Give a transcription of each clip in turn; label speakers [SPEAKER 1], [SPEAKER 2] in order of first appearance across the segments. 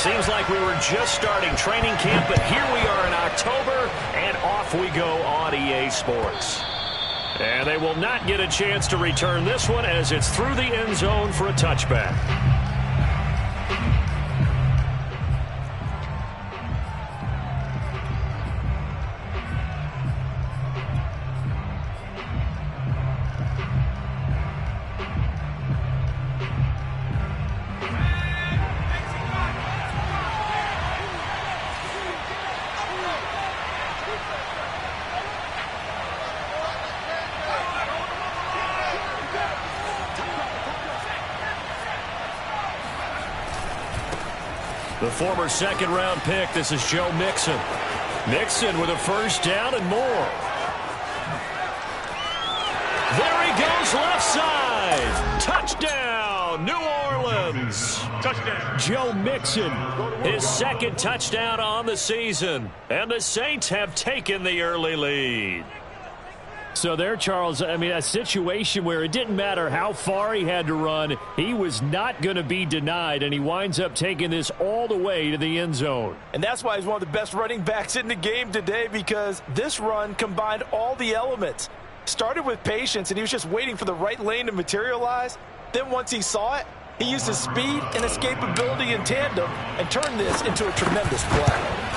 [SPEAKER 1] Seems like we were just starting training camp, but here we are in October, and off we go on EA Sports. And they will not get a chance to return this one as it's through the end zone for a touchback. The former second-round pick, this is Joe Mixon. Mixon with a first down and more. There he goes left side. Touchdown, New Orleans. Touchdown. Joe Mixon, his second touchdown on the season. And the Saints have taken the early lead.
[SPEAKER 2] So there, Charles, I mean, a situation where it didn't matter how far he had to run, he was not going to be denied, and he winds up taking this all the way to the end zone.
[SPEAKER 3] And that's why he's one of the best running backs in the game today, because this run combined all the elements. Started with patience, and he was just waiting for the right lane to materialize. Then once he saw it, he used his speed and escapability in tandem and turned this into a tremendous play.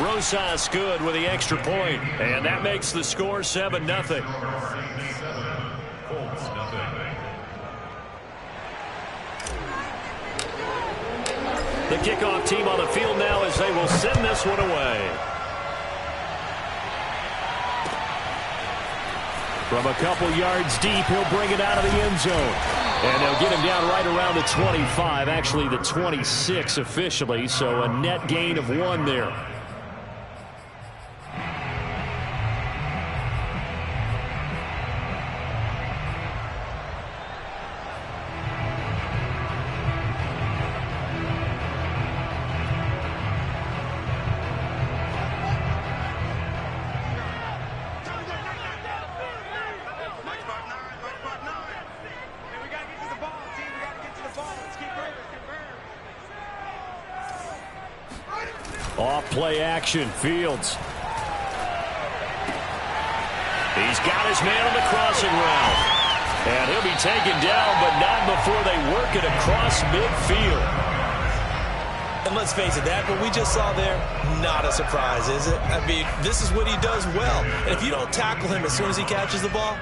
[SPEAKER 1] Rosas good with the extra point, and that makes the score 7-0. The kickoff team on the field now as they will send this one away.
[SPEAKER 2] From a couple yards deep, he'll bring it out of the end zone. And they'll get him down right around the 25, actually the 26 officially, so a net gain of 1 there. Off play action, Fields.
[SPEAKER 1] He's got his man on the crossing route. And he'll be taken down, but not before they work it across midfield.
[SPEAKER 3] And let's face it, that what we just saw there, not a surprise, is it? I mean, this is what he does well. And if you don't tackle him as soon as he catches the ball,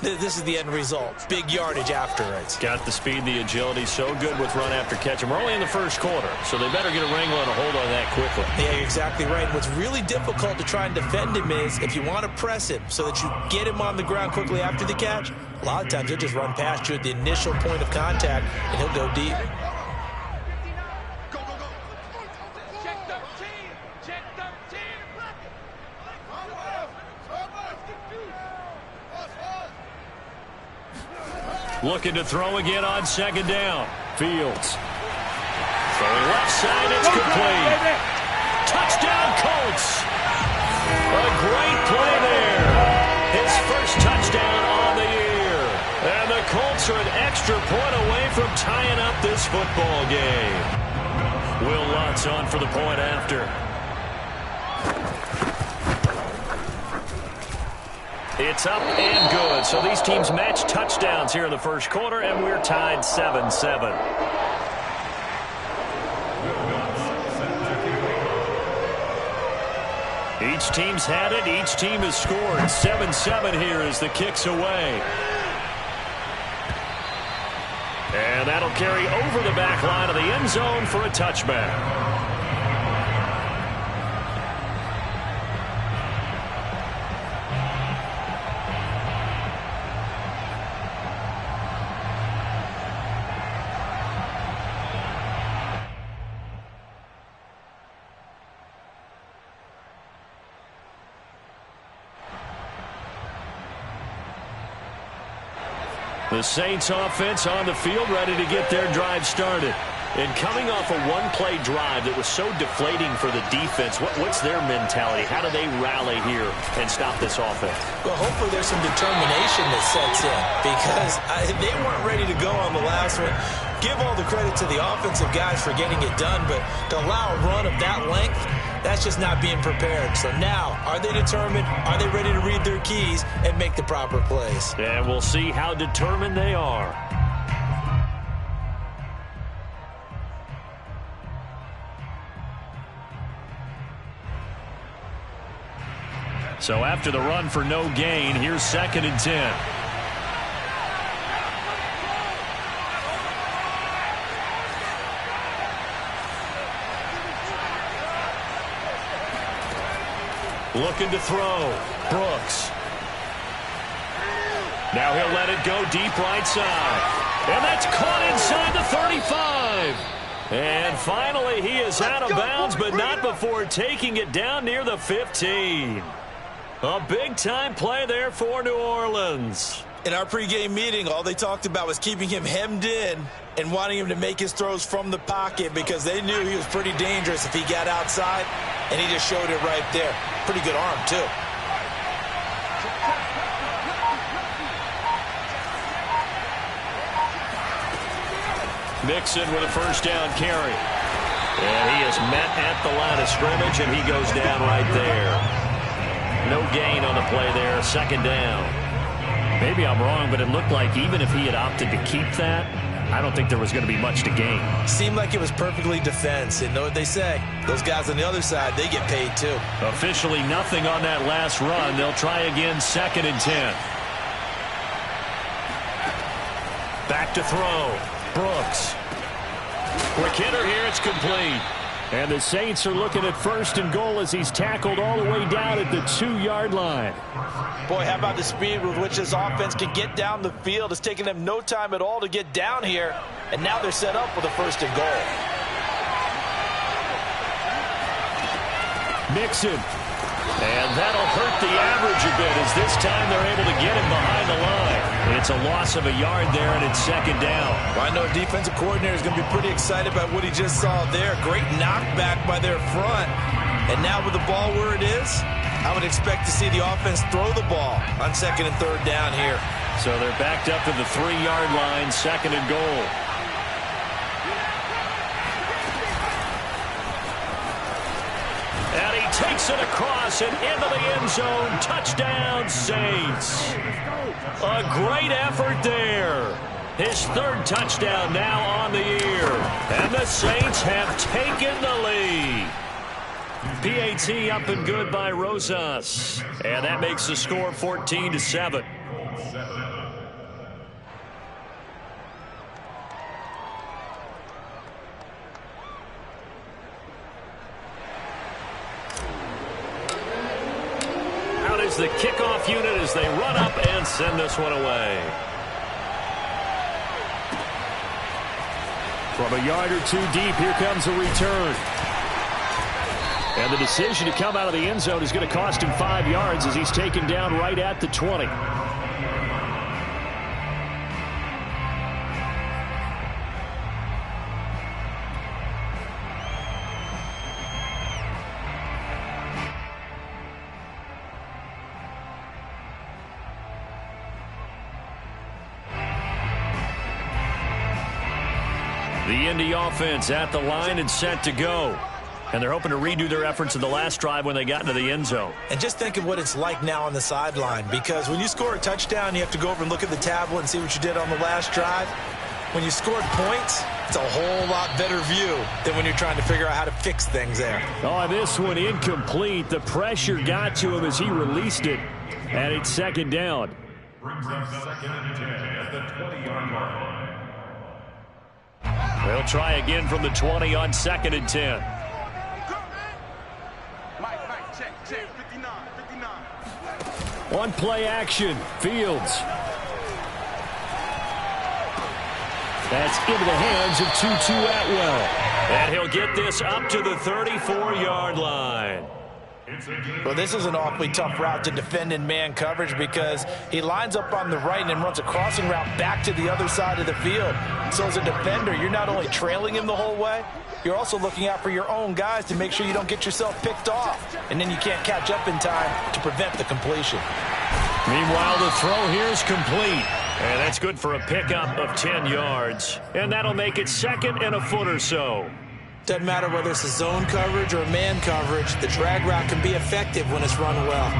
[SPEAKER 3] this is the end result. Big yardage after it.
[SPEAKER 1] Got the speed, the agility, so good with run after catch. And we're only in the first quarter, so they better get a wrangle and a hold on that quickly.
[SPEAKER 3] Yeah, you're exactly right. What's really difficult to try and defend him is if you want to press him so that you get him on the ground quickly after the catch, a lot of times he'll just run past you at the initial point of contact, and he'll go deep.
[SPEAKER 1] Looking to throw again on second down. Fields. Throwing left side, it's complete. Touchdown, Colts. A great play there. His first touchdown on the year. And the Colts are an extra point away from tying up this football game. Will Lutz on for the point after. It's up and good. So these teams match touchdowns here in the first quarter, and we're tied 7-7. Each team's had it. Each team has scored. 7-7 here as the kick's away. And that'll carry over the back line of the end zone for a touchback. The Saints offense on the field, ready to get their drive started. And coming off a one-play drive that was so deflating for the defense, what's their mentality? How do they rally here and stop this offense?
[SPEAKER 3] Well, hopefully there's some determination that sets in, because they weren't ready to go on the last one. give all the credit to the offensive guys for getting it done, but to allow a run of that length, that's just not being prepared. So now, are they determined? Are they ready to read their keys and make the proper plays?
[SPEAKER 2] And we'll see how determined they are. So after the run for no gain, here's 2nd and 10. Looking to throw. Brooks. Now he'll let it go deep right side. And that's caught inside the 35. And finally he is out of bounds, but not before taking it down near the 15. A big-time play there for New Orleans.
[SPEAKER 3] In our pregame meeting, all they talked about was keeping him hemmed in and wanting him to make his throws from the pocket because they knew he was pretty dangerous if he got outside, and he just showed it right there. Pretty good arm, too.
[SPEAKER 2] Mixon with a first down carry. And he is met at the line of scrimmage, and he goes down right there. No gain on the play there, 2nd down. Maybe I'm wrong, but it looked like even if he had opted to keep that, I don't think there was going to be much to gain.
[SPEAKER 3] Seemed like it was perfectly defense. And know what they say? Those guys on the other side, they get paid too.
[SPEAKER 2] Officially nothing on that last run. They'll try again, 2nd and 10. Back to throw. Brooks. Quick hitter here, it's complete. And the Saints are looking at 1st and goal as he's tackled all the way down at the 2-yard line.
[SPEAKER 3] Boy, how about the speed with which this offense can get down the field? It's taken them no time at all to get down here, and now they're set up with a 1st and goal.
[SPEAKER 2] Mixon. And that'll hurt the average a bit as this time they're able to get him behind the line. It's a loss of a yard there, and it's 2nd down.
[SPEAKER 3] Well, I know a defensive coordinator is going to be pretty excited about what he just saw there. Great knockback by their front. And now with the ball where it is, I would expect to see the offense throw the ball on 2nd and 3rd down here.
[SPEAKER 2] So they're backed up to the 3-yard line, 2nd and goal. And he takes it across and into the end zone. Touchdown, Saints. A great effort there. His 3rd touchdown now on the year. And the Saints have taken the lead. PAT up and good by Rosas. And that makes the score 14-7. Out is the kickoff unit as they run up and send this one away. From a yard or two deep, here comes a return. And the decision to come out of the end zone is going to cost him 5 yards as he's taken down right at the 20. The Indy offense at the line and set to go. And they're hoping to redo their efforts in the last drive when they got into the end zone.
[SPEAKER 3] And just think of what it's like now on the sideline, because when you score a touchdown, you have to go over and look at the tablet and see what you did on the last drive. When you scored points, it's a whole lot better view than when you're trying to figure out how to fix things there.
[SPEAKER 2] Oh, this one incomplete. The pressure got to him as he released it. And it's 2nd down.
[SPEAKER 4] Brings up 2nd and 10 at the 20-yard line.
[SPEAKER 2] They'll try again from the 20 on 2nd and 10.
[SPEAKER 4] Check, 59.
[SPEAKER 2] On play action, Fields. That's into the hands of Tutu Atwell. And he'll get this up to the 34-yard line.
[SPEAKER 3] Well, this is an awfully tough route to defend in man coverage because he lines up on the right and then runs a crossing route back to the other side of the field. So as a defender, you're not only trailing him the whole way, you're also looking out for your own guys to make sure you don't get yourself picked off. And then you can't catch up in time to prevent the completion.
[SPEAKER 2] Meanwhile, the throw here is complete. And that's good for a pickup of 10 yards. And that'll make it 2nd and a foot or so.
[SPEAKER 3] Doesn't matter whether it's a zone coverage or a man coverage, the drag route can be effective when it's run well.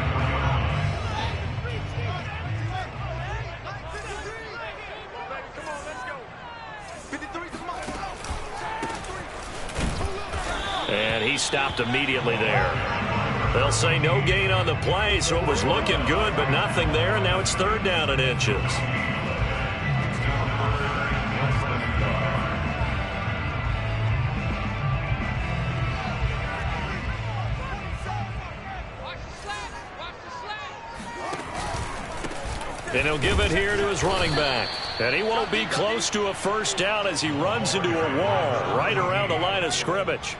[SPEAKER 2] And he stopped immediately there. They'll say no gain on the play, so it was looking good, but nothing there, and now it's 3rd down and inches. And he'll give it here to his running back. And he won't be close to a 1st down as he runs into a wall right around the line of scrimmage.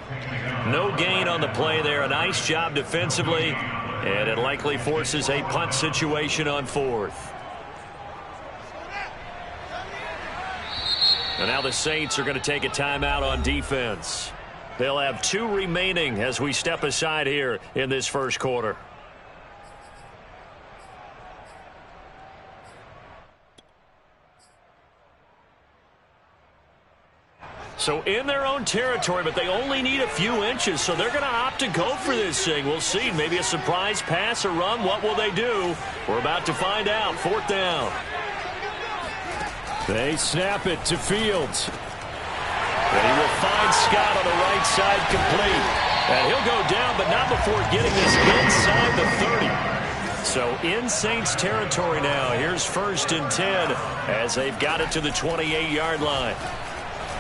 [SPEAKER 2] No gain on the play there. A nice job defensively. And it likely forces a punt situation on 4th. And now the Saints are going to take a timeout on defense. They'll have 2 remaining as we step aside here in this 1st quarter. So in their own territory, but they only need a few inches, so they're going to opt to go for this thing. We'll see. Maybe a surprise pass or run. What will they do? We're about to find out. 4th down.
[SPEAKER 1] They snap it to Fields.
[SPEAKER 2] And he will find Scott on the right side complete. And he'll go down, but not before getting this inside the 30. So in Saints territory now. Here's 1st and 10 as they've got it to the 28-yard line.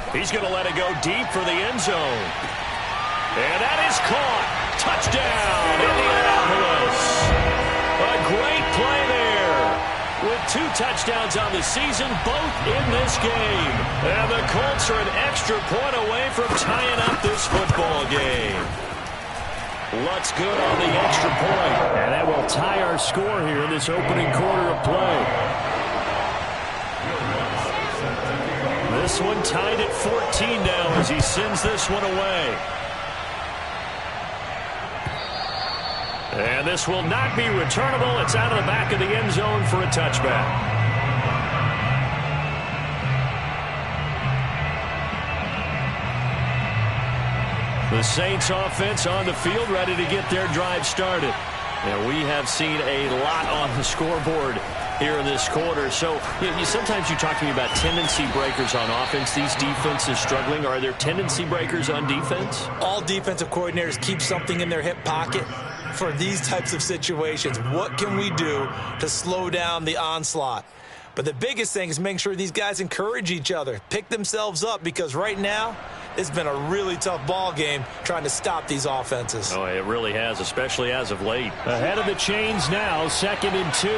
[SPEAKER 2] He's going to let it go deep for the end zone. And that is caught. Touchdown, Indianapolis. A great play there. With 2 touchdowns on the season, both in this game. And the Colts are an extra point away from tying up this football game. Lutz good on the extra point.
[SPEAKER 1] And that will tie our score here in this opening quarter of play.
[SPEAKER 2] This one tied at 14 now as he sends this one away. And this will not be returnable. It's out of the back of the end zone for a touchback. The Saints offense on the field ready to get their drive started. Now we have seen a lot on the scoreboard here in this quarter. So sometimes you talk to me about tendency breakers on offense. These defenses struggling. Are there tendency breakers on defense?
[SPEAKER 3] All defensive coordinators keep something in their hip pocket for these types of situations. What can we do to slow down the onslaught? But the biggest thing is making sure these guys encourage each other, pick themselves up, because right now it's been a really tough ball game trying to stop these offenses.
[SPEAKER 2] Oh, it really has, especially as of late.
[SPEAKER 1] Ahead of the chains now, 2nd and 2.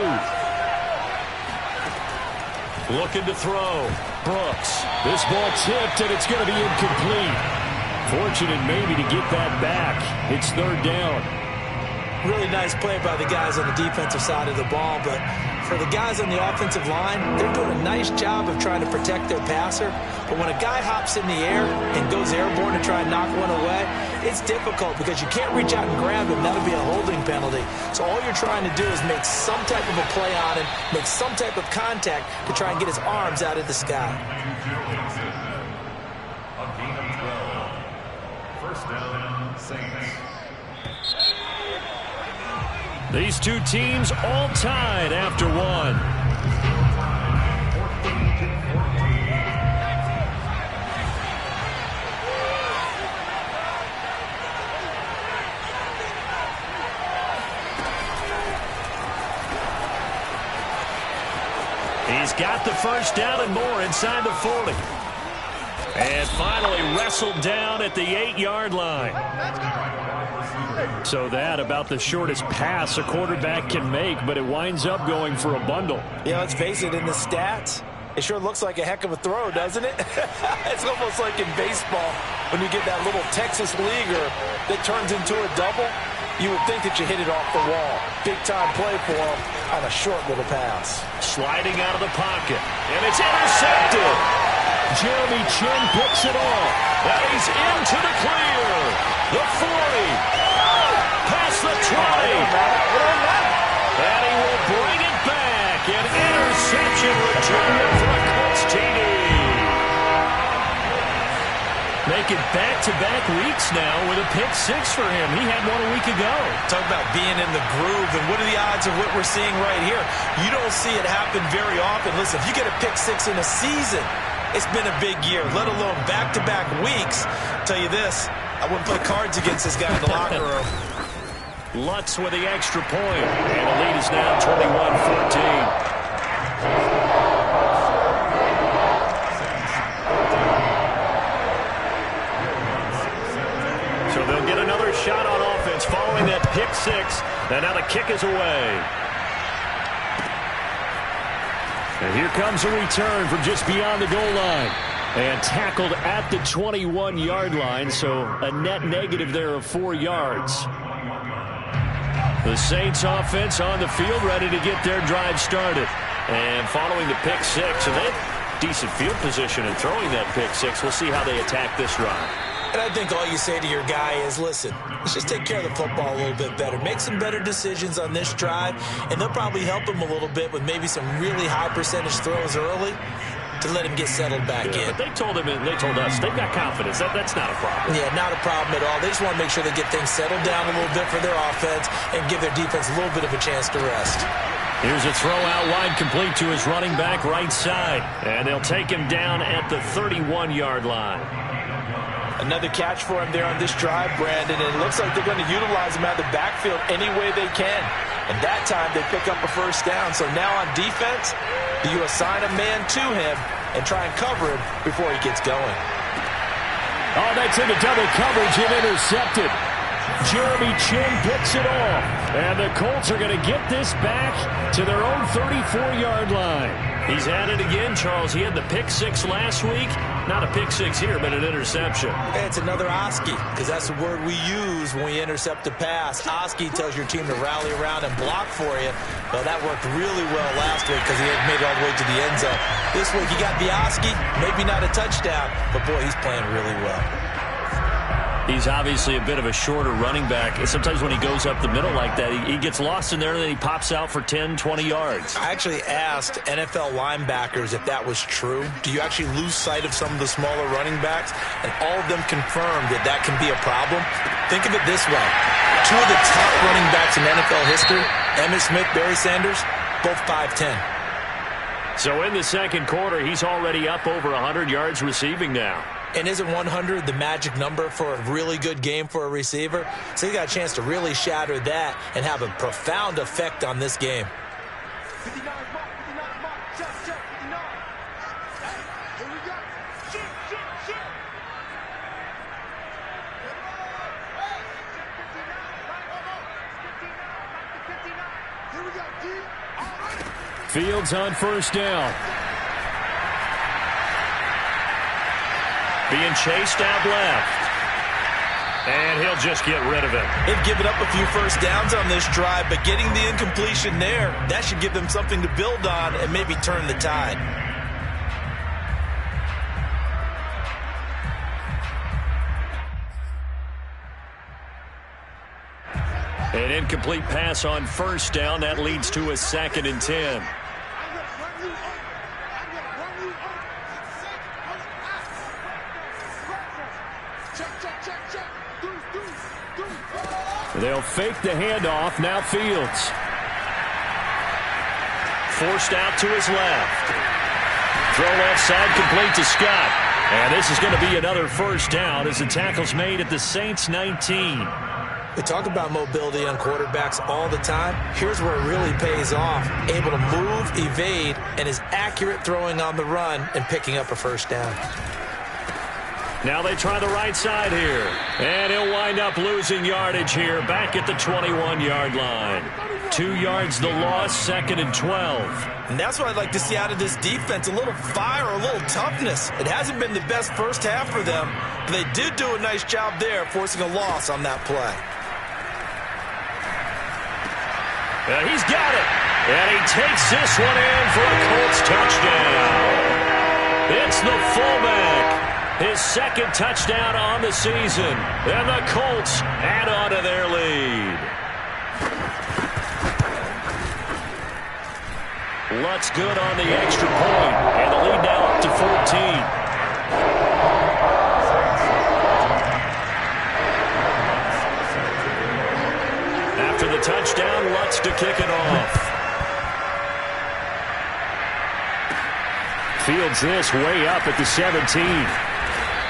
[SPEAKER 2] Looking to throw. Brooks.
[SPEAKER 1] This ball tipped, and it's going to be incomplete. Fortunate maybe to get that back. It's 3rd down.
[SPEAKER 3] Really nice play by the guys on the defensive side of the ball, but for the guys on the offensive line, they're doing a nice job of trying to protect their passer. But when a guy hops in the air and goes airborne to try and knock one away, it's difficult because you can't reach out and grab him. That'll be a holding penalty. So all you're trying to do is make some type of a play on him, make some type of contact to try and get his arms out of the sky.
[SPEAKER 4] A gain of 12. 1st down, Saints.
[SPEAKER 2] These 2 teams all tied after 1. He's got the 1st down and more inside the 40. And finally wrestled down at the 8-yard line.
[SPEAKER 1] So that about the shortest pass a quarterback can make, but it winds up going for a bundle.
[SPEAKER 3] Yeah, let's face it, in the stats, it sure looks like a heck of a throw, doesn't it? It's almost like in baseball when you get that little Texas leaguer that turns into a double. You would think that you hit it off the wall. Big-time play for him on a short little pass.
[SPEAKER 2] Sliding out of the pocket, and it's intercepted.
[SPEAKER 1] Jeremy Chin picks it off.
[SPEAKER 2] And he's into the clear. The 40. Past the 20. And he will bring it back and intercept reception, returned for a Colts TD. Making back-to-back weeks now with a pick six for him. He had one a week ago.
[SPEAKER 3] Talk about being in the groove, and what are the odds of what we're seeing right here? You don't see it happen very often. Listen, if you get a pick six in a season, it's been a big year, let alone back-to-back weeks. I'll tell you this, I wouldn't play cards against this guy in the locker room.
[SPEAKER 2] Lutz with the extra point, and the lead is now 21-14. So they'll get another shot on offense following that pick six, and now the kick is away. And here comes a return from just beyond the goal line. And tackled at the 21-yard line, so a net negative there of 4 yards. The Saints offense on the field, ready to get their drive started. And following the pick six, and they have decent field position in throwing that pick six. We'll see how they attack this drive.
[SPEAKER 3] And I think all you say to your guy is, listen, let's just take care of the football a little bit better. Make some better decisions on this drive, and they'll probably help him a little bit with maybe some really high percentage throws early to let him get settled back in.
[SPEAKER 2] But they told us, they've got confidence. That's not a problem.
[SPEAKER 3] Yeah, not a problem at all. They just want to make sure they get things settled down a little bit for their offense and give their defense a little bit of a chance to rest.
[SPEAKER 2] Here's a throw out wide, complete to his running back right side. And they'll take him down at the 31-yard line.
[SPEAKER 3] Another catch for him there on this drive, Brandon, and it looks like they're going to utilize him out of the backfield any way they can. And that time they pick up a first down. So now on defense, do you assign a man to him and try and cover him before he gets going?
[SPEAKER 2] Oh, that's into double coverage and intercepted. Jeremy Chin picks it off. And the Colts are going to get this back to their own 34-yard line. He's at it again, Charles. He had the pick six last week. Not a pick six here, but an interception.
[SPEAKER 3] It's another Oski, because that's the word we use when we intercept a pass. Oski tells your team to rally around and block for you. Well, that worked really well last week because he had made it all the way to the end zone. This week, he got the Oski, maybe not a touchdown, but boy, he's playing really well.
[SPEAKER 2] He's obviously a bit of a shorter running back. Sometimes when he goes up the middle like that, he gets lost in there, and then he pops out for 10, 20 yards.
[SPEAKER 3] I actually asked NFL linebackers if that was true. Do you actually lose sight of some of the smaller running backs? And all of them confirmed that that can be a problem. Think of it this way. Two of the top running backs in NFL history, Emmitt Smith, Barry Sanders, both 5'10".
[SPEAKER 2] So in the second quarter, he's already up over 100 yards receiving now.
[SPEAKER 3] And isn't 100 the magic number for a really good game for a receiver? So he got a chance to really shatter that and have a profound effect on this game.
[SPEAKER 5] 59 mark, 59 mark, check, 59. Hey, here we go. Shit. 59, here we go, D. All right.
[SPEAKER 2] Fields on first down. Being chased out left. And he'll just get rid of it.
[SPEAKER 3] They've given up a few first downs on this drive, but getting the incompletion there, that should give them something to build on and maybe turn the tide.
[SPEAKER 2] An incomplete pass on first down. That leads to a 2nd and 10. They'll fake the handoff. Now Fields. Forced out to his left. Throw left side, complete to Scott. And this is going to be another first down as the tackle's made at the Saints 19.
[SPEAKER 3] We talk about mobility on quarterbacks all the time. Here's where it really pays off. Able to move, evade, and is accurate throwing on the run and picking up a first down.
[SPEAKER 2] Now they try the right side here. And he'll wind up losing yardage here back at the 21-yard line. 2 yards the loss, 2nd and 12.
[SPEAKER 3] And that's what I'd like to see out of this defense, a little fire, a little toughness. It hasn't been the best first half for them, but they did do a nice job there forcing a loss on that play.
[SPEAKER 2] He's got it. And he takes this one in for a Colts touchdown. It's the fullback. His 2nd touchdown on the season. And the Colts add on to their lead. Lutz good on the extra point, and the lead now up to 14. After the touchdown, Lutz to kick it off. Fields this way up at the 17.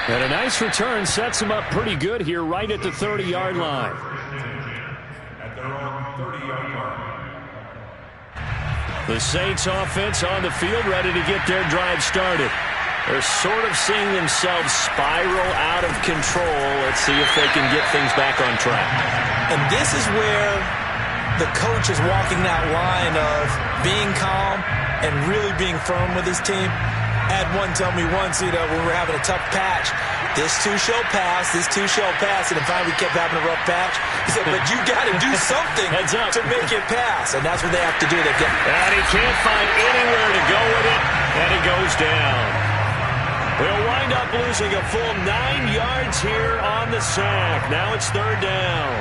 [SPEAKER 2] And a nice return sets him up pretty good here right at the 30-yard line.
[SPEAKER 4] At their own 30-yard line.
[SPEAKER 2] The Saints offense on the field ready to get their drive started. They're sort of seeing themselves spiral out of control. Let's see if they can get things back on track.
[SPEAKER 3] And this is where the coach is walking that line of being calm and really being firm with his team. I had one tell me once, when we were having a tough patch, this too shall pass, this too shall pass, and then finally we kept having a rough patch. He said, but you got to do something to make it pass, and that's what they have to do.
[SPEAKER 2] And he can't find anywhere to go with it, and he goes down. We'll wind up losing a full 9 yards here on the sack. Now it's third down.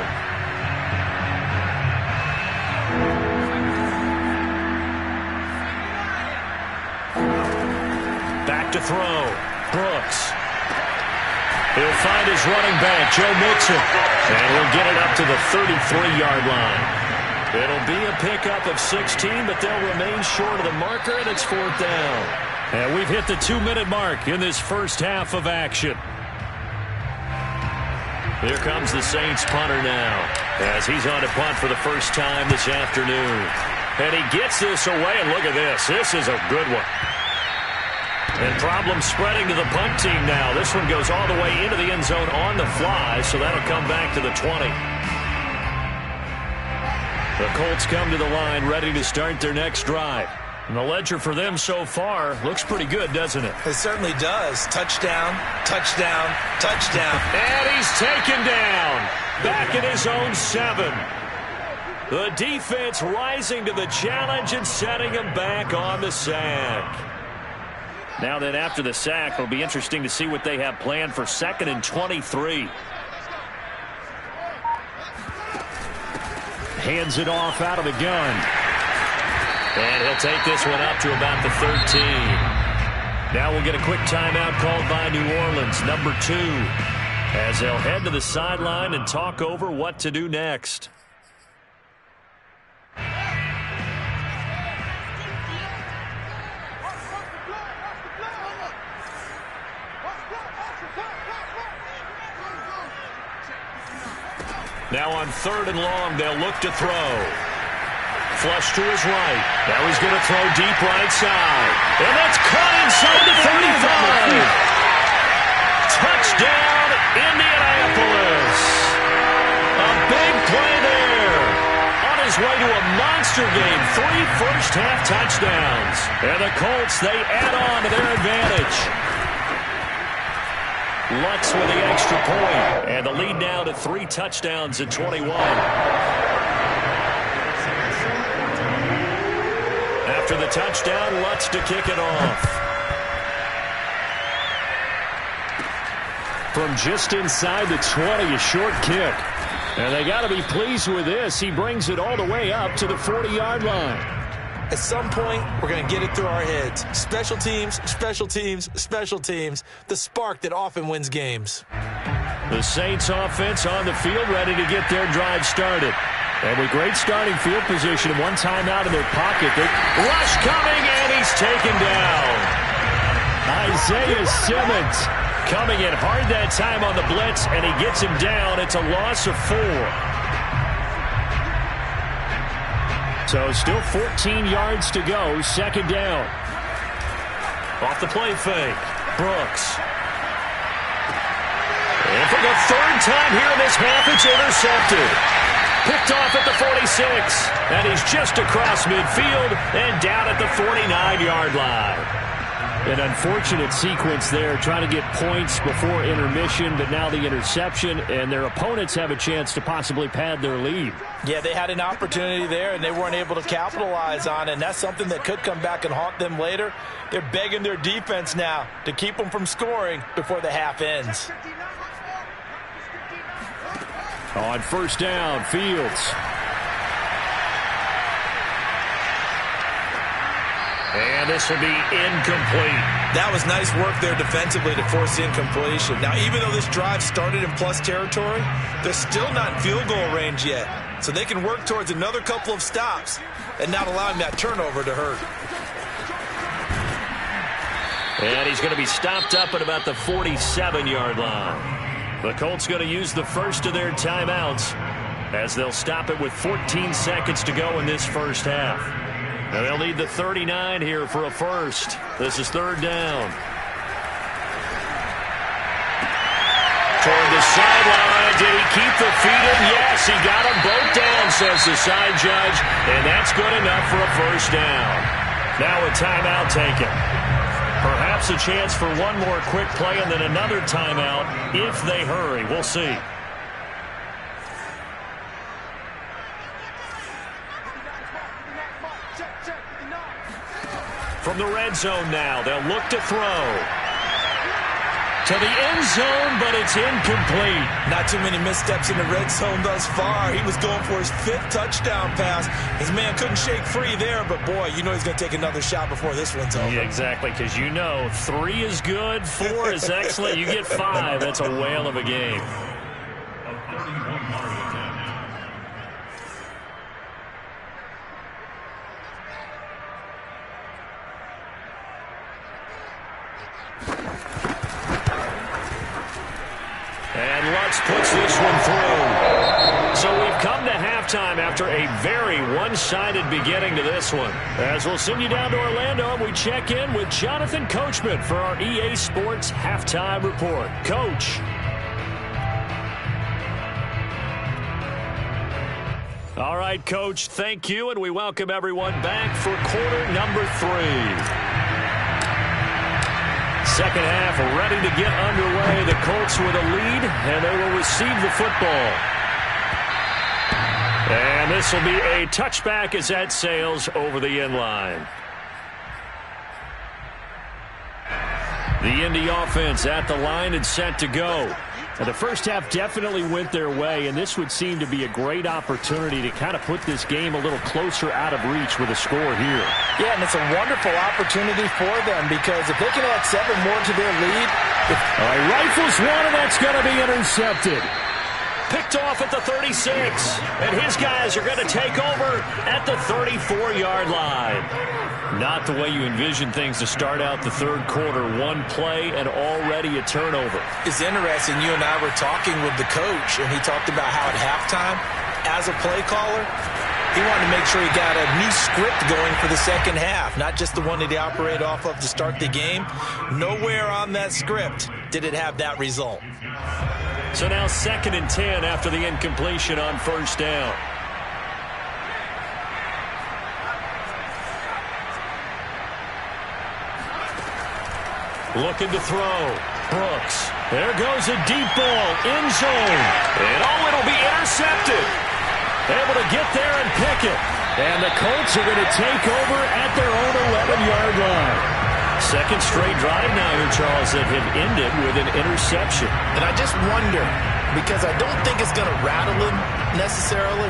[SPEAKER 2] Back to throw. Brooks. He'll find his running back, Joe Mixon. And he'll get it up to the 33-yard line. It'll be a pickup of 16, but they'll remain short of the marker, and it's fourth down. And we've hit the 2-minute mark in this first half of action. Here comes the Saints punter now, as he's on to punt for the first time this afternoon. And he gets this away, and look at this. This is a good one. And problems spreading to the punt team now. This one goes all the way into the end zone on the fly, so that'll come back to the 20. The Colts come to the line ready to start their next drive. And the ledger for them so far looks pretty good, doesn't it?
[SPEAKER 3] It certainly does. Touchdown, touchdown, touchdown.
[SPEAKER 2] And he's taken down. Back in his own 7. The defense rising to the challenge and setting him back on the sack. Now then, after the sack, it'll be interesting to see what they have planned for 2nd and 23. Hands it off out of the gun. And he'll take this one up to about the 13. Now we'll get a quick timeout called by New Orleans, number 2, as they'll head to the sideline and talk over what to do next. Now on 3rd and long, they'll look to throw. Flush to his right. Now he's going to throw deep right side. And that's caught inside the 35. Touchdown, Indianapolis. A big play there. On his way to a monster game. 3 first-half touchdowns. And the Colts, they add on to their advantage. Lutz with the extra point, and the lead now to 3 touchdowns at 21. After the touchdown, Lutz to kick it off. From just inside the 20, a short kick. And they got to be pleased with this. He brings it all the way up to the 40-yard line.
[SPEAKER 3] At some point, we're going to get it through our heads. Special teams, special teams, special teams. The spark that often wins games.
[SPEAKER 2] The Saints offense on the field ready to get their drive started. And with great starting field position and one timeout in their pocket, they rush coming, and he's taken down. Isaiah Simmons coming in hard that time on the blitz, and he gets him down. It's a loss of 4. So still 14 yards to go, 2nd down. Off the play fake, Brooks. And for the 3rd time here in this half, it's intercepted. Picked off at the 46, and he's just across midfield and down at the 49-yard line. An unfortunate sequence there, trying to get points before intermission, but now the interception, and their opponents have a chance to possibly pad their lead.
[SPEAKER 3] Yeah, they had an opportunity there, and they weren't able to capitalize on it, and that's something that could come back and haunt them later. They're begging their defense now to keep them from scoring before the half ends.
[SPEAKER 2] On 1st down, Fields. And this will be incomplete.
[SPEAKER 3] That was nice work there defensively to force the incompletion. Now, even though this drive started in plus territory, they're still not in field goal range yet. So they can work towards another couple of stops and not allowing that turnover to hurt.
[SPEAKER 2] And he's going to be stopped up at about the 47-yard line. The Colts going to use the first of their timeouts as they'll stop it with 14 seconds to go in this first half. And they'll need the 39 here for a first. This is third down. Toward the sideline. Did he keep the feet in? Yes, he got them both down, says the side judge. And that's good enough for a first down. Now a timeout taken. Perhaps a chance for one more quick play and then another timeout if they hurry. We'll see. From the red zone now, they'll look to throw. To the end zone, but it's incomplete.
[SPEAKER 3] Not too many missteps in the red zone thus far. He was going for his 5th touchdown pass. His man couldn't shake free there, but boy, you know he's going to take another shot before this one's over.
[SPEAKER 2] Yeah, exactly, because you know 3 is good, 4 is excellent. You get 5, that's a whale of a game. And Lutz puts this one through. So we've come to halftime after a very one-sided beginning to this one. As we'll send you down to Orlando, and we check in with Jonathan Coachman for our EA Sports Halftime Report. Coach. All right, Coach, thank you, and we welcome everyone back for quarter number 3. Second half ready to get underway. The Colts with a lead, and they will receive the football. And this will be a touchback as that sails over the end line. The Indy offense at the line and set to go. And the first half definitely went their way, and this would seem to be a great opportunity to kind of put this game a little closer out of reach with a score here.
[SPEAKER 3] Yeah, and it's a wonderful opportunity for them because if they can add 7 more to their lead.
[SPEAKER 2] All right, rifles one, and that's going to be intercepted. Picked off at the 36, and his guys are going to take over at the 34-yard line. Not the way you envision things to start out the third quarter. One play and already a turnover.
[SPEAKER 3] It's interesting. You and I were talking with the coach, and he talked about how at halftime, as a play caller, he wanted to make sure he got a new script going for the second half, not just the one that he operated off of to start the game. Nowhere on that script did it have that result.
[SPEAKER 2] So now 2nd and 10 after the incompletion on first down. Looking to throw. Brooks. There goes a deep ball. End zone. And it'll be intercepted. Able to get there and pick it. And the Colts are going to take over at their own 11-yard line. Second straight drive now here, Charles, that have ended with an interception.
[SPEAKER 3] And I just wonder, because I don't think it's going to rattle him necessarily,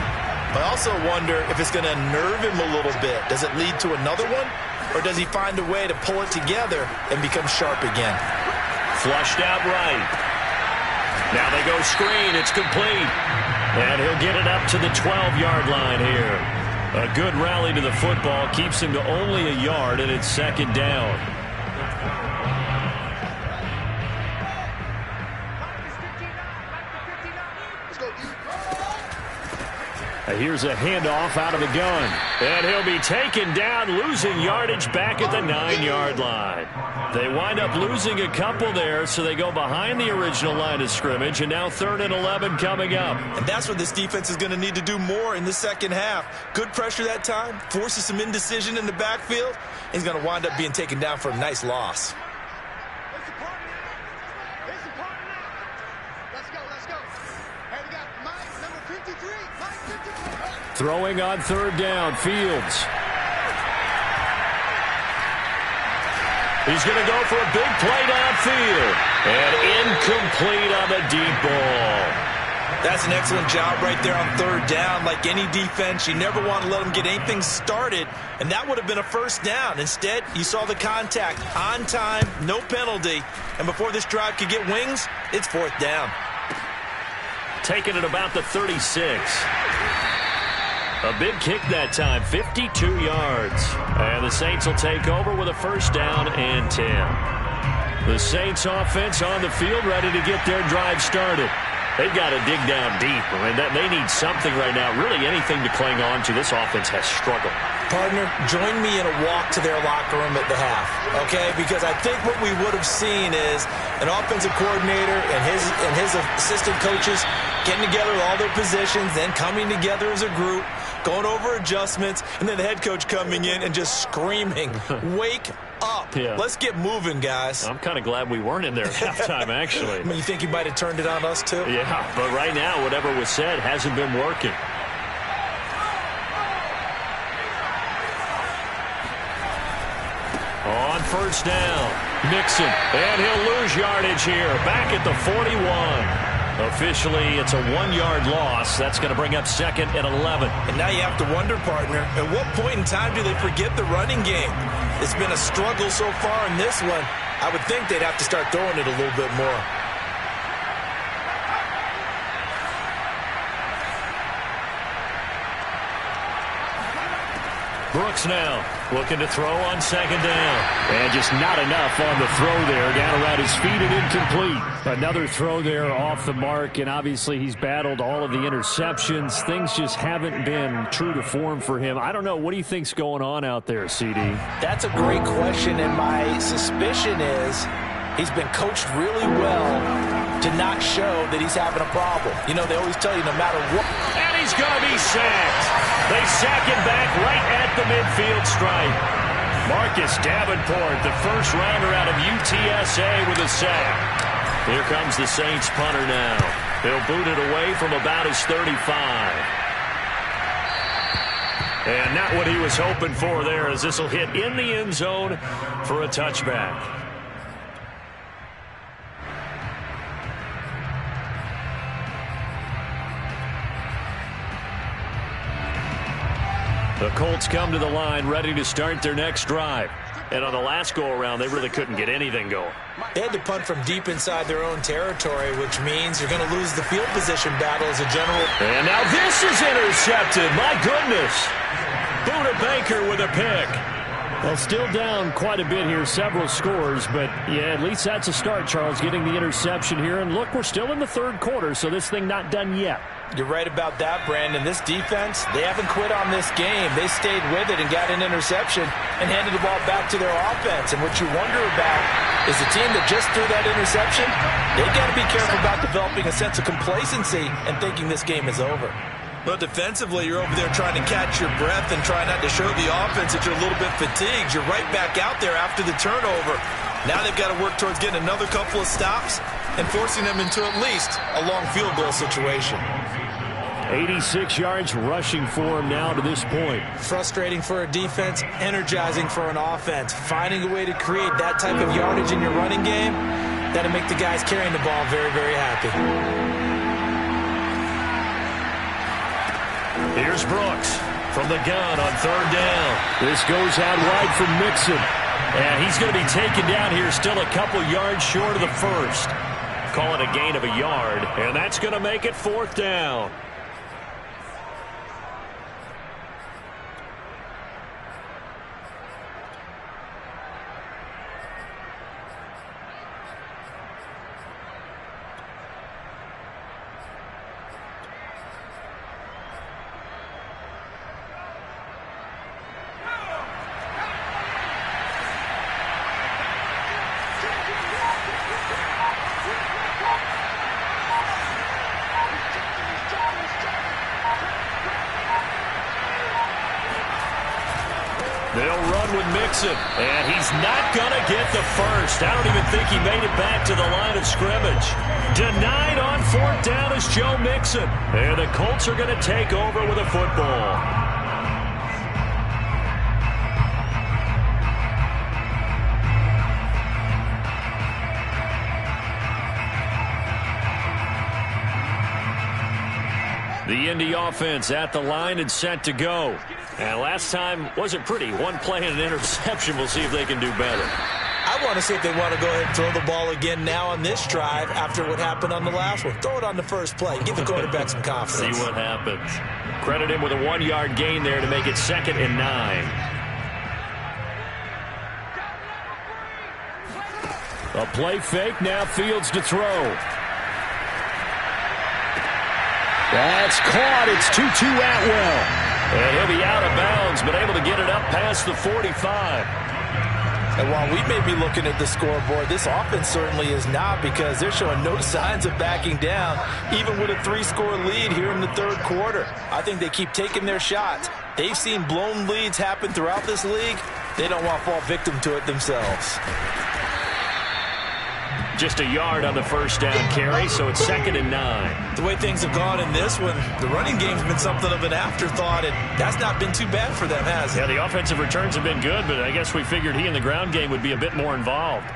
[SPEAKER 3] but I also wonder if it's going to nerve him a little bit. Does it lead to another one? Or does he find a way to pull it together and become sharp again?
[SPEAKER 2] Flushed out right. Now they go screen. It's complete. And he'll get it up to the 12-yard line here. A good rally to the football keeps him to only a yard, and it's second down. Here's a handoff out of the gun. And he'll be taken down, losing yardage back at the 9-yard line. They wind up losing a couple there, so they go behind the original line of scrimmage, and now 3rd and 11 coming up.
[SPEAKER 3] And that's what this defense is going to need to do more in the second half. Good pressure that time, forces some indecision in the backfield. He's going to wind up being taken down for a nice loss.
[SPEAKER 2] Throwing on 3rd down, Fields. He's going to go for a big play downfield. And incomplete on the deep ball.
[SPEAKER 3] That's an excellent job right there on third down. Like any defense, you never want to let them get anything started, and that would have been a first down. Instead, you saw the contact on time, no penalty, and before this drive could get wings, it's fourth down.
[SPEAKER 2] Taking it about the 36. A big kick that time, 52 yards. And the Saints will take over with a first down and 10. The Saints offense on the field, ready to get their drive started. They've got to dig down deep. I mean, they need something right now, really anything to cling on to. This offense has struggled.
[SPEAKER 3] Partner, join me in a walk to their locker room at the half, okay? Because I think what we would have seen is an offensive coordinator and his assistant coaches getting together with all their positions, then coming together as a group, going over adjustments, and then the head coach coming in and just screaming, wake up.
[SPEAKER 2] Yeah.
[SPEAKER 3] Let's get moving, guys.
[SPEAKER 2] I'm kind of glad we weren't in there at halftime, actually.
[SPEAKER 3] I mean, you think he might have turned it on us, too?
[SPEAKER 2] Yeah, but right now, whatever was said hasn't been working. On first down, Mixon, and he'll lose yardage here, back at the 41. Officially, it's a 1-yard loss. That's going to bring up second and 11.
[SPEAKER 3] And now you have to wonder, partner, at what point in time do they forget the running game? It's been a struggle so far in this one. I would think they'd have to start throwing it a little bit more.
[SPEAKER 2] Brooks now looking to throw on second down. And just not enough on the throw there. Down around his feet and incomplete.
[SPEAKER 6] Another throw there off the mark, and obviously he's battled all of the interceptions. Things just haven't been true to form for him. I don't know. What do you think's going on out there, CD?
[SPEAKER 3] That's a great question, and my suspicion is he's been coached really well to not show that he's having a problem. You know, they always tell you no matter what.
[SPEAKER 2] And he's going to be sacked. They sack him back right at the midfield stripe. Marcus Davenport, the first rounder out of UTSA, with a sack. Here comes the Saints punter now. He'll boot it away from about his 35. And not what he was hoping for there, as this will hit in the end zone for a touchback. The Colts come to the line ready to start their next drive. And on the last go-around, they really couldn't get anything going.
[SPEAKER 3] They had to punt from deep inside their own territory, which means you're going to lose the field position battle as a general.
[SPEAKER 2] And now this is intercepted. My goodness. Buda Baker with a pick.
[SPEAKER 6] Well, still down quite a bit here, several scores, but yeah, at least that's a start, Charles, getting the interception here. And look, we're still in the third quarter, so this thing not done yet.
[SPEAKER 3] You're right about that, Brandon. This defense, they haven't quit on this game. They stayed with it and got an interception and handed the ball back to their offense. And what you wonder about is the team that just threw that interception, they've got to be careful about developing a sense of complacency and thinking this game is over. Well, defensively, you're over there trying to catch your breath and try not to show the offense that you're a little bit fatigued. You're right back out there after the turnover. Now they've got to work towards getting another couple of stops and forcing them into at least a long field goal situation.
[SPEAKER 6] 86 yards rushing for him now to this point.
[SPEAKER 3] Frustrating for a defense, energizing for an offense. Finding a way to create that type of yardage in your running game, that'll make the guys carrying the ball very, very happy.
[SPEAKER 2] Here's Brooks from the gun on third down.
[SPEAKER 6] This goes out wide from Mixon.
[SPEAKER 2] And he's going to be taken down here, still a couple yards short of the first. Call it a gain of a yard, and that's going to make it fourth down. They'll run with Mixon, and he's not going to get the first. I don't even think he made it back to the line of scrimmage. Denied on fourth down is Joe Mixon. And the Colts are going to take over with a football. The Indy offense at the line and set to go. And last time wasn't pretty. One play and an interception. We'll see if they can do better.
[SPEAKER 3] I want to see if they want to go ahead and throw the ball again now on this drive after what happened on the last one. Throw it on the first play. Give the quarterback some confidence.
[SPEAKER 2] See what happens. Credit him with a 1-yard gain there to make it 2nd and 9.
[SPEAKER 6] A play fake, now Fields to throw. That's caught. It's Tutu Atwell.
[SPEAKER 2] And he'll be out of bounds, but able to get it up past the 45.
[SPEAKER 3] And while we may be looking at the scoreboard, this offense certainly is not, because they're showing no signs of backing down, even with a 3-score lead here in the third quarter. I think they keep taking their shots. They've seen blown leads happen throughout this league. They don't want to fall victim to it themselves.
[SPEAKER 2] Just a yard on the first down carry, so it's 2nd and 9.
[SPEAKER 3] The way things have gone in this one, the running game's been something of an afterthought, and that's not been too bad for them, has it?
[SPEAKER 2] Yeah, the offensive returns have been good, but I guess we figured he in the ground game would be a bit more involved.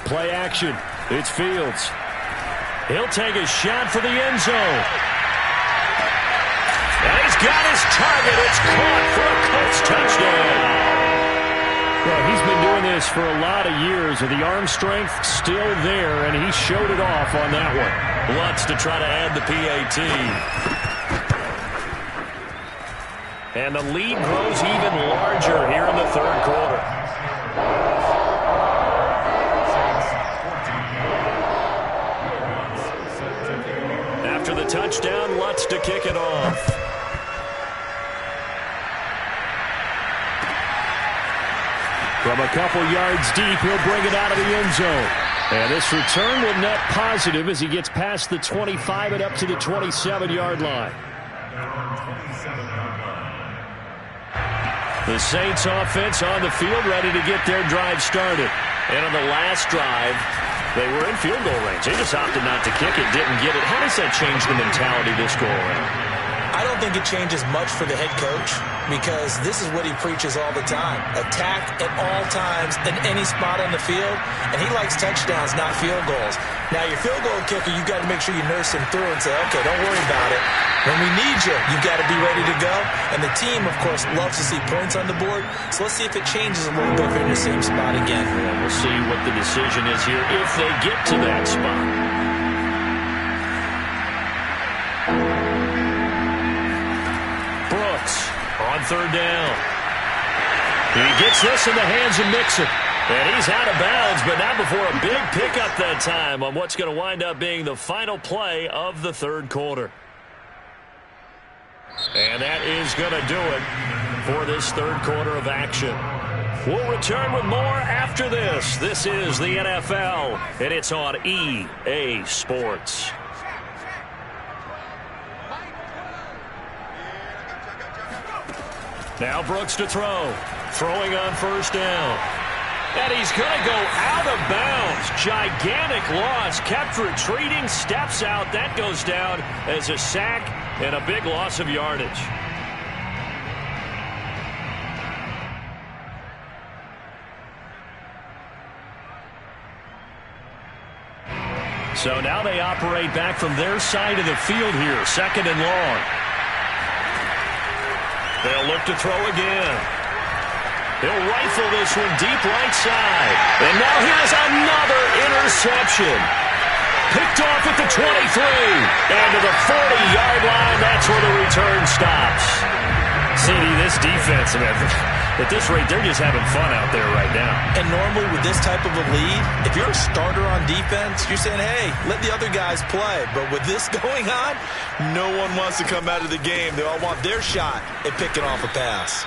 [SPEAKER 6] Play action. It's Fields.
[SPEAKER 2] He'll take a shot for the end zone. And he's got his target. It's caught for a Colts touchdown.
[SPEAKER 6] Well, he's been doing this for a lot of years, with the arm strength still there, and he showed it off on that one.
[SPEAKER 2] Lutz to try to add the PAT. And the lead grows even larger here in the third quarter. After the touchdown, Lutz to kick it off.
[SPEAKER 6] From a couple yards deep, he'll bring it out of the end zone. And this return will net positive as he gets past the 25 and up to the 27-yard line.
[SPEAKER 2] The Saints offense on the field, ready to get their drive started. And on the last drive, they were in field goal range. They just opted not to kick it, didn't get it. How does that change the mentality this go around?
[SPEAKER 3] I don't think it changes much for the head coach, because this is what he preaches all the time. Attack at all times in any spot on the field, and he likes touchdowns, not field goals. Now, your field goal kicker, you've got to make sure you nurse him through and say, okay, don't worry about it. When we need you, you've got to be ready to go. And the team, of course, loves to see points on the board, so let's see if it changes a little bit if you're in the same spot again.
[SPEAKER 2] Yeah, we'll see what the decision is here if they get to that spot. On third down. He gets this in the hands of Mixon. And he's out of bounds, but not before a big pickup that time on what's going to wind up being the final play of the third quarter. And that is going to do it for this third quarter of action. We'll return with more after this. This is the NFL, and it's on EA Sports. Now Brooks to throw. Throwing on first down. And he's going to go out of bounds. Gigantic loss. Kept retreating. Steps out. That goes down as a sack and a big loss of yardage. So now they operate back from their side of the field here. 2nd and long. They'll look to throw again. He'll rifle this one deep right side. And now here's another interception. Picked off at the 23. And to the 40-yard line, that's where the return stops. CD, this defense, man, at this rate, they're just having fun out there right now.
[SPEAKER 3] And normally with this type of a lead, if you're a starter on defense, you're saying, hey, let the other guys play. But with this going on, no one wants to come out of the game. They all want their shot at picking off a pass.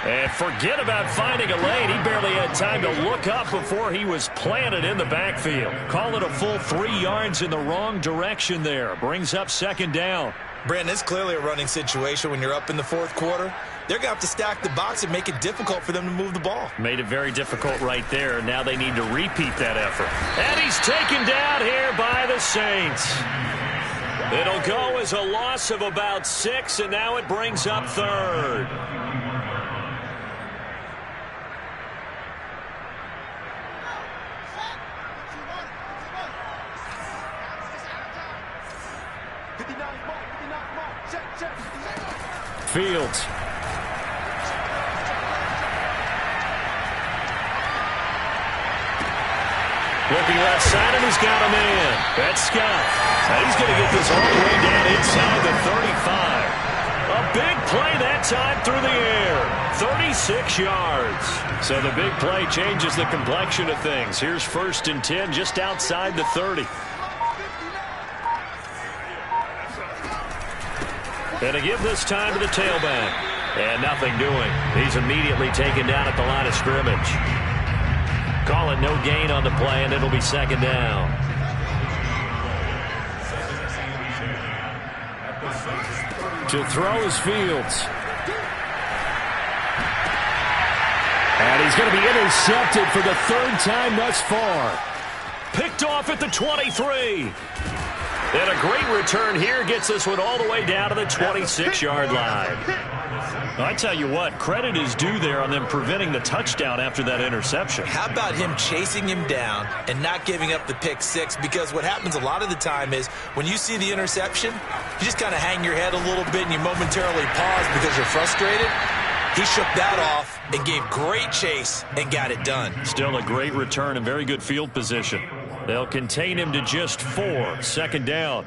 [SPEAKER 2] And forget about finding a lane. He barely had time to look up before he was planted in the backfield. Call it a full 3 yards in the wrong direction there. Brings up 2nd down.
[SPEAKER 3] Brandon, it's clearly a running situation when you're up in the fourth quarter. They're going to have to stack the box and make it difficult for them to move the ball.
[SPEAKER 2] Made it very difficult right there. Now they need to repeat that effort. And he's taken down here by the Saints. It'll go as a loss of about 6, and now it brings up 3rd.
[SPEAKER 6] Fields.
[SPEAKER 2] Looking left side, and he's got a man. That's Scott. And he's going to get this all the way down inside the 35. A big play that time through the air. 36 yards. So the big play changes the complexion of things. Here's 1st and 10 just outside the 30. And to give this time to the tailback. And nothing doing. He's immediately taken down at the line of scrimmage. Call it no gain on the play, and it'll be 2nd down.
[SPEAKER 6] To throw is Fields. And he's going to be intercepted for the 3rd time thus far.
[SPEAKER 2] Picked off at the 23. And a great return here gets this one all the way down to the 26-yard line.
[SPEAKER 6] I tell you what, credit is due there on them preventing the touchdown after that interception.
[SPEAKER 3] How about him chasing him down and not giving up the pick six? Because what happens a lot of the time is when you see the interception, you just kind of hang your head a little bit and you momentarily pause because you're frustrated. He shook that off and gave great chase and got it done.
[SPEAKER 6] Still a great return and very good field position. They'll contain him to just 4. 2nd down.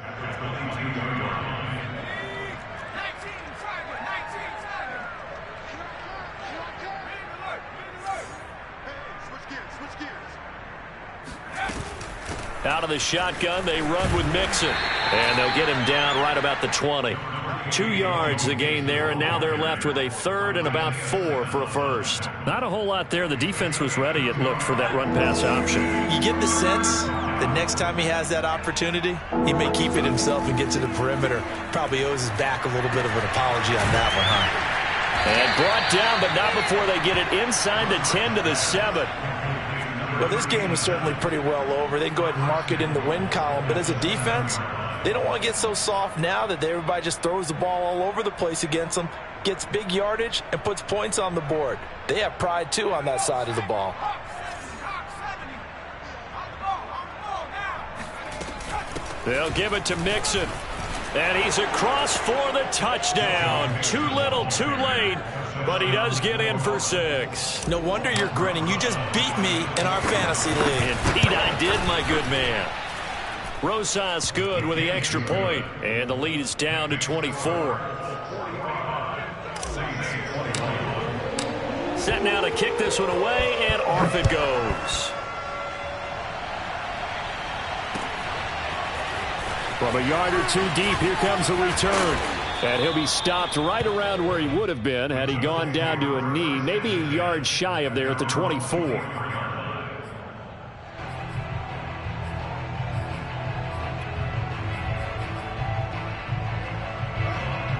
[SPEAKER 6] Out of the shotgun, they run with Mixon.
[SPEAKER 2] And they'll get him down right about the 20. 2 yards the gain there, and now they're left with a 3rd and about 4 for a 1st.
[SPEAKER 6] Not a whole lot there. The defense was ready, it looked, for that run-pass option.
[SPEAKER 3] You get the sense that next time he has that opportunity, he may keep it himself and get to the perimeter. Probably owes his back a little bit of an apology on that one, huh?
[SPEAKER 2] And brought down, but not before they get it inside the 10 to the 7.
[SPEAKER 3] Well, this game is certainly pretty well over. They can go ahead and mark it in the win column. But as a defense, they don't want to get so soft now that everybody just throws the ball all over the place against them, gets big yardage, and puts points on the board. They have pride, too, on that side of the ball.
[SPEAKER 2] They'll give it to Mixon. And he's across for the touchdown. Too little, too late. But he does get in for 6.
[SPEAKER 3] No wonder you're grinning. You just beat me in our fantasy league.
[SPEAKER 2] Indeed I did, my good man. Rosas good with the extra point. And the lead is down to 24. Set now to kick this one away, and off it goes.
[SPEAKER 6] From a yard or 2 deep, here comes a return. And he'll be stopped right around where he would have been had he gone down to a knee, maybe a yard shy of there at the 24.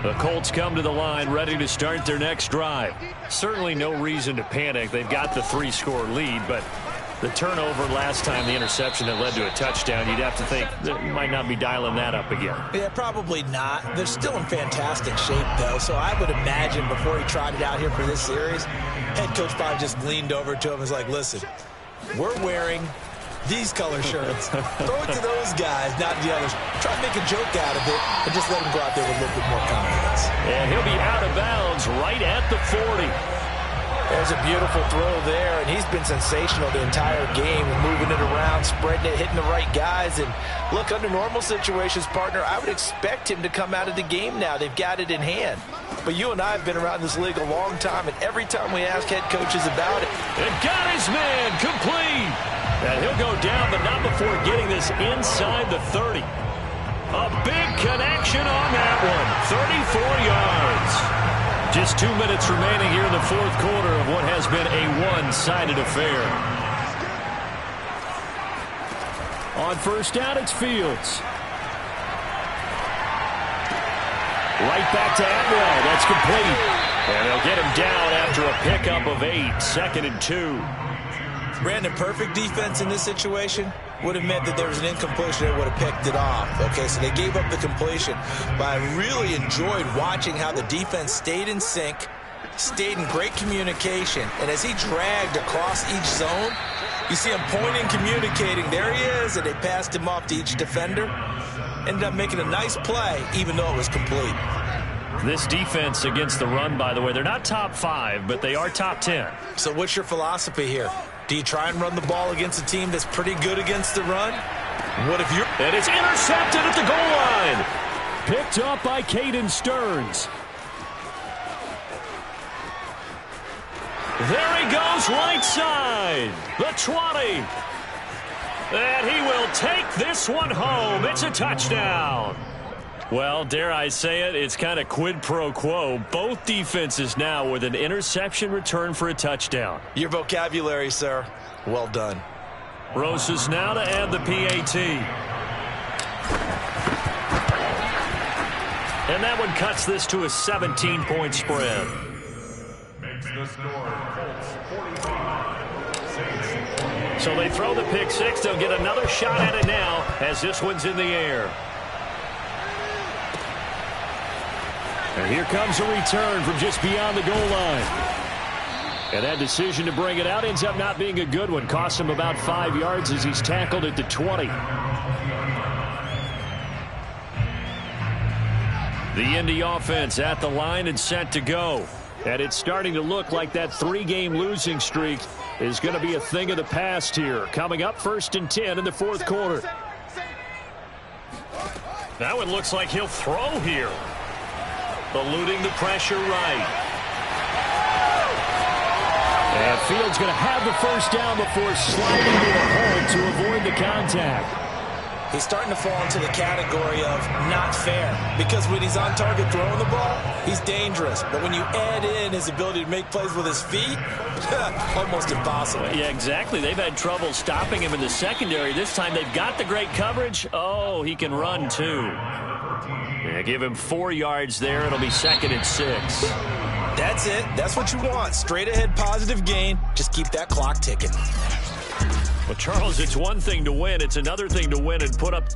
[SPEAKER 6] The Colts come to the line ready to start their next drive. Certainly no reason to panic. They've got the 3-score lead, but the turnover last time, the interception that led to a touchdown, you'd have to think that you might not be dialing that up again.
[SPEAKER 3] Yeah, probably not. They're still in fantastic shape, though, so I would imagine before he trotted out here for this series, head coach probably just leaned over to him and was like, listen, we're wearing these color shirts. Throw it to those guys, not the others. Try to make a joke out of it and just let him go out there with a little bit more confidence.
[SPEAKER 2] And he'll be out of bounds right at the 40.
[SPEAKER 3] There's a beautiful throw there, and he's been sensational the entire game, moving it around, spreading it, hitting the right guys. And look, under normal situations, partner, I would expect him to come out of the game now. They've got it in hand. But you and I have been around this league a long time, and every time we ask head coaches about it.
[SPEAKER 2] And got his man complete. And he'll go down, but not before getting this inside the 30. A big connection on that one. 34 yards. Just 2 minutes remaining here in the 4th quarter of what has been a one-sided affair.
[SPEAKER 6] On 1st down, it's Fields. Right back to Atwell. That's complete.
[SPEAKER 2] And they'll get him down after a pickup of 8. 2nd and 2.
[SPEAKER 3] Brandon, perfect defense in this situation would have meant that there was an incompletion that would have picked it off. Okay, so they gave up the completion. But I really enjoyed watching how the defense stayed in sync, stayed in great communication. And as he dragged across each zone, you see him pointing, communicating. There he is, and they passed him off to each defender. Ended up making a nice play, even though it was complete.
[SPEAKER 6] This defense against the run, by the way, they're not top 5, but they are top 10.
[SPEAKER 3] So what's your philosophy here? Do you try and run the ball against a team that's pretty good against the run? What if you're...
[SPEAKER 2] And it's intercepted at the goal line. Picked up by Caden Stearns. There he goes, right side. The 20. And he will take this one home. It's a touchdown.
[SPEAKER 6] Well, dare I say it, it's kind of quid pro quo. Both defenses now with an interception return for a touchdown.
[SPEAKER 3] Your vocabulary, sir. Well done.
[SPEAKER 6] Rosas now to add the PAT. And that one cuts this to a 17-point spread.
[SPEAKER 4] Makes the score Colts 45.
[SPEAKER 2] So they throw the pick six. They'll get another shot at it now as this one's in the air. And here comes a return from just beyond the goal line. And that decision to bring it out ends up not being a good one. Cost him about 5 yards as he's tackled at the 20. The Indy offense at the line and set to go. And it's starting to look like that 3-game losing streak is going to be a thing of the past here. Coming up 1st and 10 in the 4th quarter.
[SPEAKER 6] That one looks like he'll throw here. Eluding the pressure right.
[SPEAKER 2] And Fields going to have the first down before sliding to a hold to avoid the contact.
[SPEAKER 3] He's starting to fall into the category of not fair, because when he's on target throwing the ball, he's dangerous. But when you add in his ability to make plays with his feet, almost impossible.
[SPEAKER 6] Yeah, exactly. They've had trouble stopping him in the secondary. This time they've got the great coverage. Oh, he can run too. Yeah, give him 4 yards there. It'll be 2nd and 6.
[SPEAKER 3] That's it. That's what you want. Straight ahead positive gain. Just keep that clock ticking.
[SPEAKER 6] Well, Charles, it's one thing to win. It's another thing to win and put up